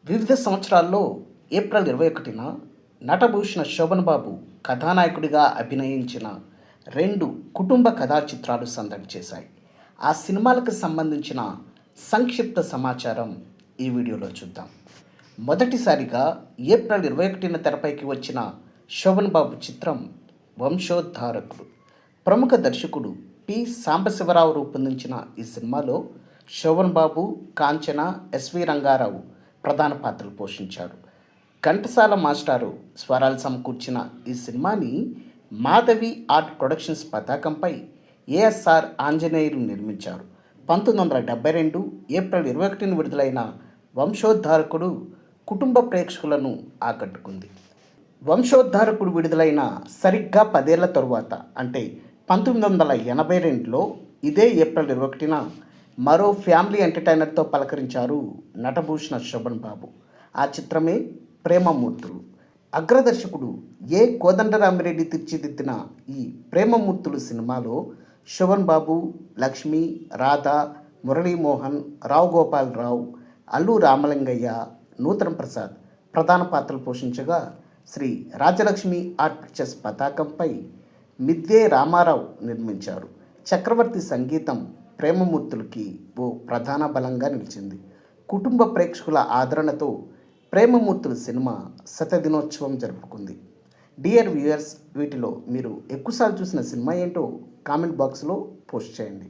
వివిధ సంవత్సరాల్లో ఏప్రిల్ 21న నటభూషణ శోభన్ బాబు కథానాయకుడిగా అభినయించిన 2 కుటుంబ కథా చిత్రాలు సందడి చేశాయి. ఆ సినిమాలకు సంబంధించిన సంక్షిప్త సమాచారం ఈ వీడియోలో చూద్దాం. మొదటిసారిగా ఏప్రిల్ 21న తెరపైకి వచ్చిన శోభన్ బాబు చిత్రం వంశోద్ధారకుడు. ప్రముఖ దర్శకుడు పి. సాంబశివరావు రూపొందించిన ఈ సినిమాలో శోభన్ బాబు, కాంచన, ఎస్వి రంగారావు ప్రధాన పాత్రలు పోషించారు. ఘంటసాల మాస్టారు స్వరాలు సమకూర్చిన ఈ సినిమాని మాధవి ఆర్ట్ ప్రొడక్షన్స్ పతాకంపై ఏఎస్ఆర్ ఆంజనేయులు నిర్మించారు. 1972 ఏప్రిల్ 21న విడుదలైన వంశోద్ధారకుడు కుటుంబ ప్రేక్షకులను ఆకట్టుకుంది. వంశోద్ధారకుడు విడుదలైన సరిగ్గా 10 ఏళ్ల తరువాత అంటే 1982లో ఇదే ఏప్రిల్ 21న మరో ఫ్యామిలీ ఎంటర్టైనర్తో పలకరించారు నటభూషణ శోభన్ బాబు. ఆ చిత్రమే ప్రేమమూర్తులు. అగ్రదర్శకుడు ఏ. కోదండరామిరెడ్డి తీర్చిదిద్దిన ఈ ప్రేమమూర్తులు సినిమాలో శోభన్ బాబు, లక్ష్మి, రాధ, మురళీమోహన్, రావు గోపాలరావు, అల్లు రామలింగయ్య, నూతన్ ప్రసాద్ ప్రధాన పాత్రలు పోషించగా శ్రీ రాజలక్ష్మి ఆర్ట్ పిక్చర్స్ పతాకంపై మిద్దె రామారావు నిర్మించారు. చక్రవర్తి సంగీతం ప్రేమమూర్తులకి ఓ ప్రధాన బలంగా నిలిచింది. కుటుంబ ప్రేక్షకుల ఆదరణతో ప్రేమమూర్తులు సినిమా శతదినోత్సవం జరుపుకుంది. డియర్ వ్యూయర్స్, వీటిలో మీరు ఎక్కువసార్లు చూసిన సినిమా ఏంటో కామెంట్ బాక్స్లో పోస్ట్ చేయండి.